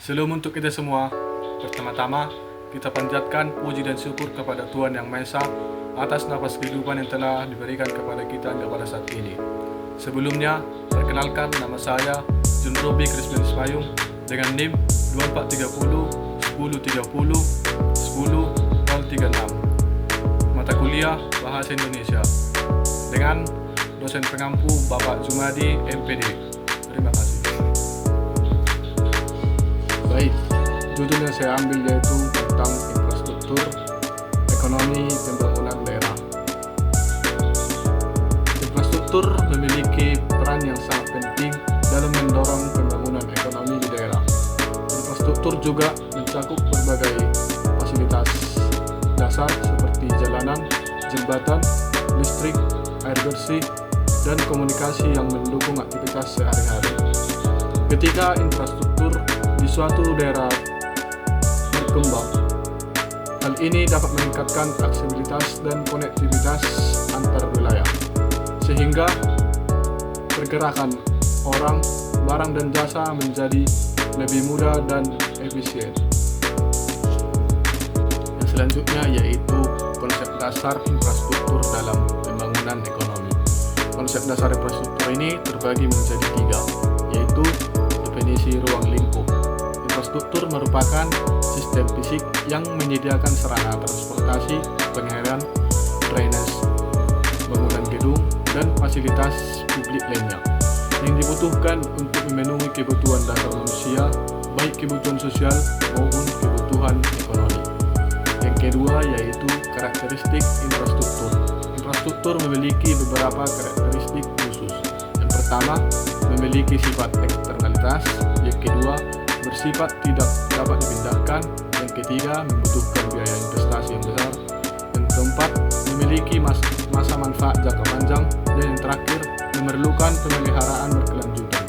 Sebelum untuk kita semua, pertama-tama kita panjatkan puji dan syukur kepada Tuhan Yang Maha Esa atas nafas kehidupan yang telah diberikan kepada kita hingga pada saat ini. Sebelumnya, perkenalkan nama saya Jun Robi Krismens Payung dengan NIM 2430 1030 10 036. Mata kuliah Bahasa Indonesia dengan dosen pengampu Bapak Jumadi MPD. Terima kasih. Baik, judul yang saya ambil yaitu tentang infrastruktur ekonomi pembangunan daerah. Infrastruktur memiliki peran yang sangat penting dalam mendorong pembangunan ekonomi di daerah. Infrastruktur juga mencakup berbagai fasilitas dasar seperti jalanan, jembatan, listrik, air bersih, dan komunikasi yang mendukung aktivitas sehari-hari. Ketika infrastruktur di suatu daerah berkembang, hal ini dapat meningkatkan aksesibilitas dan konektivitas antar wilayah, sehingga pergerakan orang, barang, dan jasa menjadi lebih mudah dan efisien. Yang selanjutnya yaitu konsep dasar infrastruktur dalam pembangunan ekonomi. Konsep dasar infrastruktur ini terbagi menjadi 3, yaitu definisi ruang lingkup. Infrastruktur merupakan sistem fisik yang menyediakan sarana transportasi, pengairan, drainase, bangunan gedung, dan fasilitas publik lainnya yang dibutuhkan untuk memenuhi kebutuhan dasar manusia, baik kebutuhan sosial maupun kebutuhan ekonomi. Yang kedua yaitu karakteristik infrastruktur. Infrastruktur memiliki beberapa karakteristik khusus. Yang pertama, memiliki sifat eksternalitas. Yang kedua, bersifat tidak dapat dipindahkan. Yang ketiga, membutuhkan biaya investasi yang besar. Yang keempat, memiliki masa manfaat jangka panjang. Dan yang terakhir, memerlukan pemeliharaan berkelanjutan.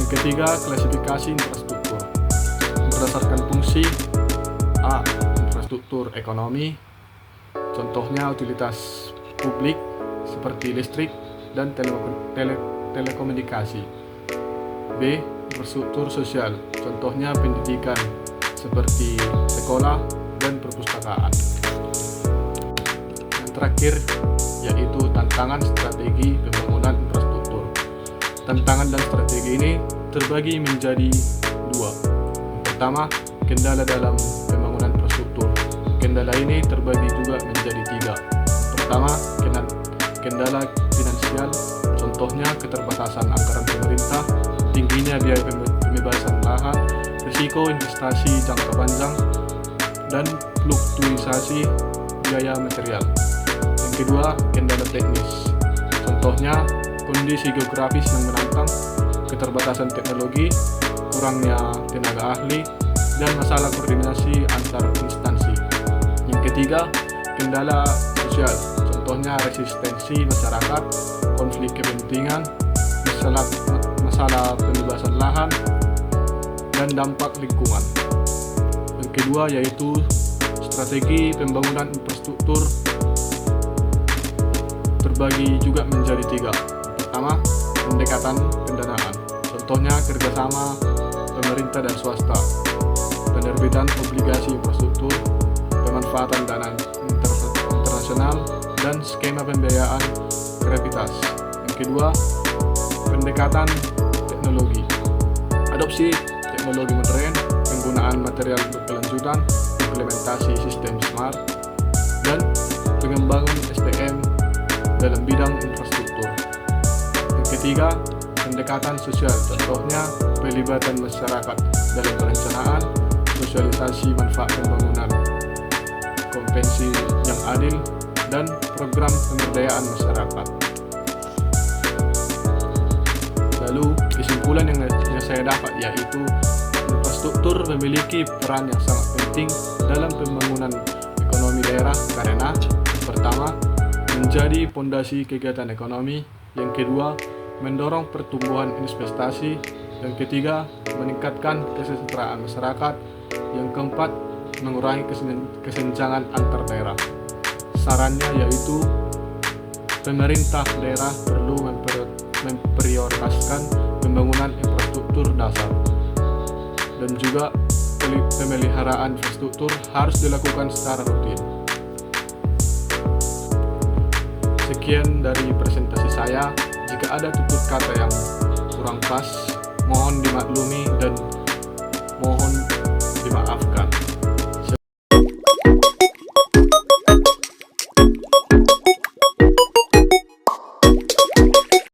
Yang ketiga, klasifikasi infrastruktur berdasarkan fungsi. A. Infrastruktur ekonomi, contohnya utilitas publik seperti listrik dan telekomunikasi. B. Infrastruktur sosial, contohnya pendidikan seperti sekolah dan perpustakaan. Yang terakhir yaitu tantangan strategi pembangunan infrastruktur. Tantangan dan strategi ini terbagi menjadi 2. Yang pertama, kendala dalam pembangunan infrastruktur. Kendala ini terbagi juga menjadi 3. Pertama, kendala finansial, contohnya keterbatasan anggaran pemerintah, tingginya biaya pembebasan lahan, risiko investasi jangka panjang, dan fluktuasi biaya material. Yang kedua, kendala teknis, contohnya kondisi geografis yang menantang, keterbatasan teknologi, kurangnya tenaga ahli, dan masalah koordinasi antar instansi. Yang ketiga, kendala sosial, contohnya resistensi masyarakat, konflik kepentingan, masalah pembebasan lahan, dan dampak lingkungan. Yang kedua yaitu strategi pembangunan infrastruktur terbagi juga menjadi 3. Pertama, pendekatan pendanaan, contohnya kerjasama pemerintah dan swasta, penerbitan obligasi infrastruktur, pemanfaatan dana internasional, dan skema pembiayaan kreativitas. Yang kedua, pendekatan teknologi, adopsi teknologi modern, penggunaan material berkelanjutan, implementasi sistem smart, dan pengembangan SDM dalam bidang infrastruktur. Yang ketiga, pendekatan sosial, contohnya pelibatan masyarakat dalam perencanaan, sosialisasi manfaat pembangunan, kompensi yang adil, dan program pemberdayaan masyarakat. Lalu kesimpulan yang saya dapat yaitu infrastruktur memiliki peran yang sangat penting dalam pembangunan ekonomi daerah karena pertama, menjadi pondasi kegiatan ekonomi, yang kedua, mendorong pertumbuhan investasi, yang ketiga, meningkatkan kesejahteraan masyarakat, yang keempat, mengurangi kesenjangan antar daerah. Sarannya yaitu pemerintah daerah perlu memprioritaskan pembangunan infrastruktur dasar dan juga pemeliharaan infrastruktur harus dilakukan secara rutin. Sekian dari presentasi saya. Jika ada tutur kata yang kurang pas, mohon dimaklumi dan mohon dimaafkan.